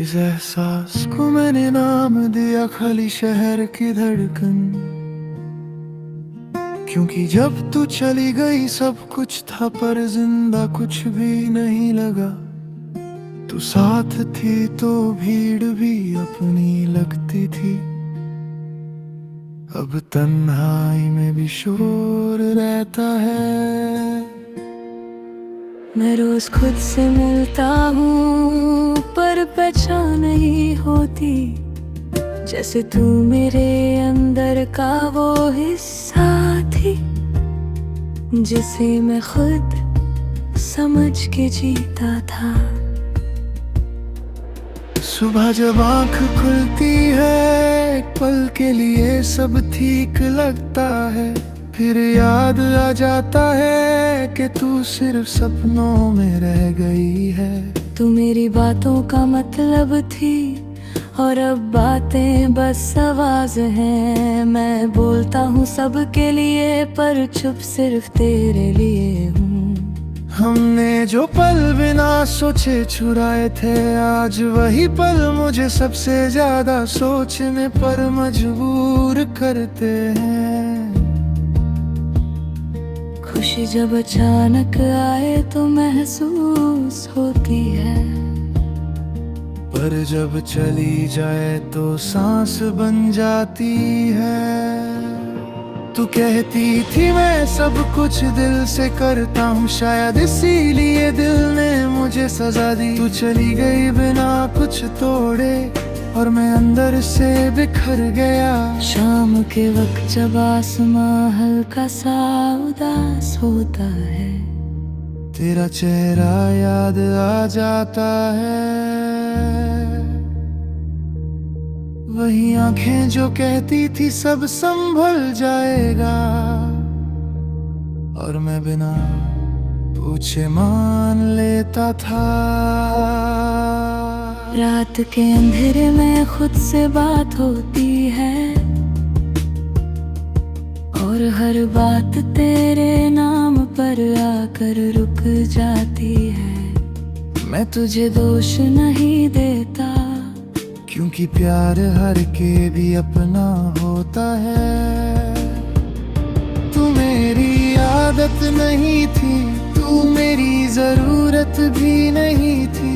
इस एहसास को मैंने नाम दिया खाली शहर की धड़कन, क्योंकि जब तू चली गई सब कुछ था पर जिंदा कुछ भी नहीं लगा। तू साथ थी तो भीड़ भी अपनी लगती थी, अब तन्हाई में भी शोर रहता है। मैं रोज खुद से मिलता हूँ पर पहचान नहीं होती, जैसे तू मेरे अंदर का वो हिस्सा थी जिसे मैं खुद समझ के जीता था। सुबह जब आंख खुलती है एक पल के लिए सब ठीक लगता है, फिर याद आ जाता है कि तू सिर्फ सपनों में रह गई है। तू मेरी बातों का मतलब थी और अब बातें बस आवाज हैं। मैं बोलता हूँ सबके लिए पर चुप सिर्फ तेरे लिए हूँ। हमने जो पल बिना सोचे चुराए थे, आज वही पल मुझे सबसे ज्यादा सोचने पर मजबूर करते हैं। खुशी जब अचानक आए तो महसूस होती है, पर जब चली जाए तो सांस बन जाती है। तू कहती थी मैं सब कुछ दिल से करता हूँ, शायद इसीलिए दिल ने मुझे सजा दी। तू चली गई बिना कुछ तोड़े और मैं अंदर से बिखर गया। शाम के वक्त जब आसमां हल्का सा उदास होता है, तेरा चेहरा याद आ जाता है। वही आंखें जो कहती थी सब संभल जाएगा, और मैं बिना पूछे मान लेता था। रात के अंधेरे में खुद से बात होती है और हर बात तेरे नाम पर आकर रुक जाती है। मैं तुझे दोष नहीं देता, क्योंकि प्यार हर के भी अपना होता है। तू मेरी आदत नहीं थी, तू मेरी जरूरत भी नहीं थी।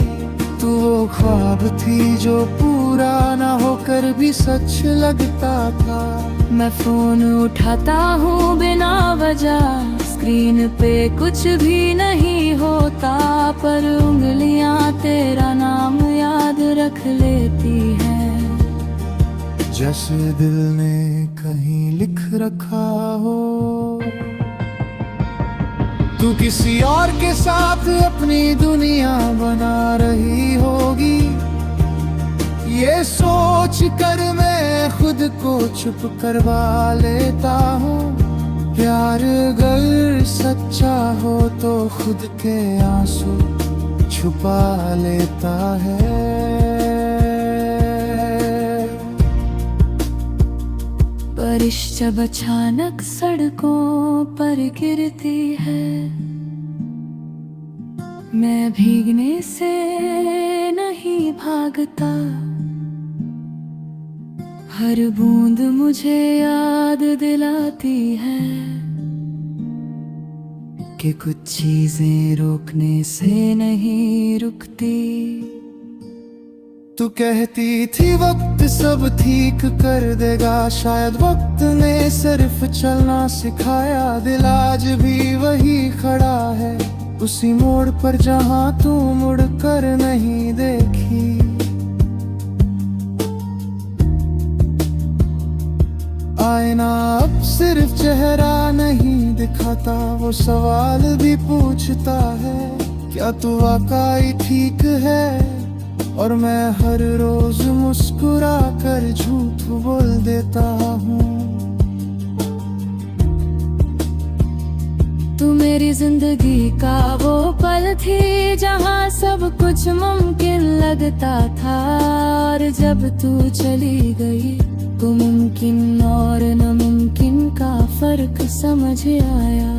तू वो ख्वाब थी जो पूरा ना होकर भी सच लगता था। मैं फोन उठाता हूँ बिना वजह, स्क्रीन पे कुछ भी नहीं होता, पर उंगलियां तेरा नाम याद रख लेती हैं। जैसे दिल ने कहीं लिख रखा हो, तू किसी और के साथ अपनी दुनिया बना रही होगी। ये सोच कर मैं खुद को चुप करवा लेता हूँ। प्यार अगर सच्चा हो तो खुद के आंसू छुपा लेता है। बारिश जब अचानक सड़कों पर गिरती है, मैं भीगने से नहीं भागता। हर बूंद मुझे याद दिलाती है कि कुछ चीजें रोकने से नहीं रुकती। तू कहती थी वक्त सब ठीक कर देगा, शायद वक्त ने सिर्फ चलना सिखाया। दिल आज भी वही खड़ा है उसी मोड़ पर जहां तू मुड़ कर नहीं देखी। आईना अब सिर्फ चेहरा नहीं दिखाता, वो सवाल भी पूछता है क्या तू वाकई ठीक है। और मैं हर रोज मुस्कुरा कर झूठ बोल देता हूँ। तू मेरी जिंदगी का वो पल थी जहाँ सब कुछ मुमकिन लगता था, और जब तू चली गई तो मुमकिन और नामुमकिन का फर्क समझ आया।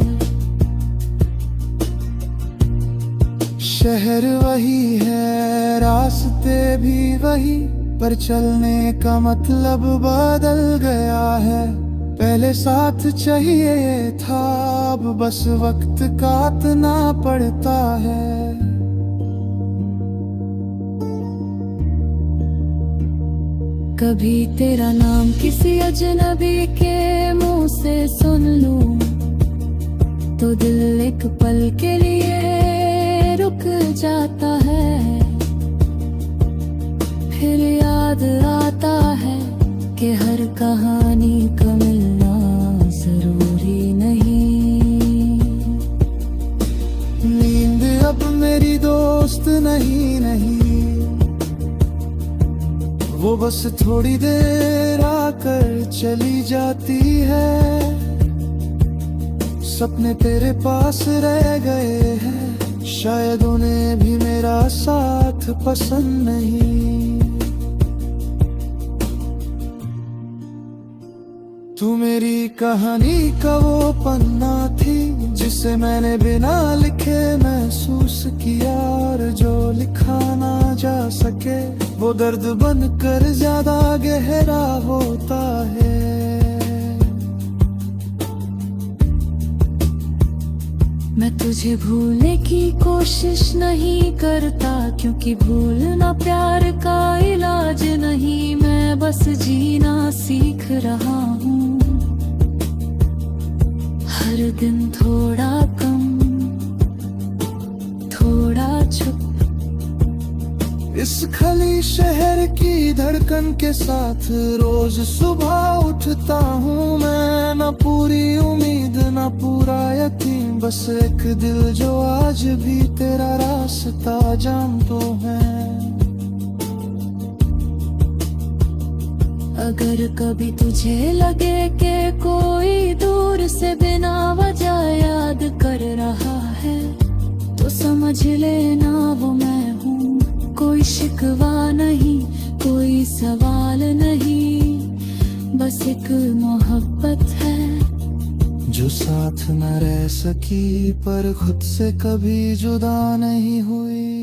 शहर वही है, रास्ते भी वही, पर चलने का मतलब बदल गया है। पहले साथ चाहिए था, अब बस वक्त काटना पड़ता है। कभी तेरा नाम किसी अजनबी के मुंह से सुन लूं तो दिल एक पल के लिए रुक जाता है। फिर याद आता है कि हर कहानी का मिलना जरूरी नहीं। नींद अब मेरी दोस्त नहीं, वो बस थोड़ी देर आकर चली जाती है। सपने तेरे पास रह गए हैं, शायद उन्हें भी मेरा साथ पसंद नहीं। तू मेरी कहानी का वो पन्ना थी, जिसे मैंने बिना लिखे महसूस किया, और जो लिखा ना जा सके वो दर्द बनकर ज्यादा गहरा होता है। मैं तुझे भूलने की कोशिश नहीं करता, क्योंकि भूलना प्यार का इलाज नहीं। मैं बस जीना सीख रहा हूँ, हर दिन थोड़ा कम, थोड़ा चुप। इस खली शहर की धड़कन के साथ रोज सुबह उठता हूँ मैं। न पूरी उम्मीद न पूरा यकीन, बस एक दिल जो आज भी तेरा रास्ता जानता है। अगर कभी तुझे लगे कि कोई दूर से बिना वजह याद कर रहा है, तो समझ लेना वो मैं हूँ। कोई शिकवा नहीं, कोई सवाल नहीं, बस एक मोहब्बत है जो साथ न रह सकी, पर खुद से कभी जुदा नहीं हुई।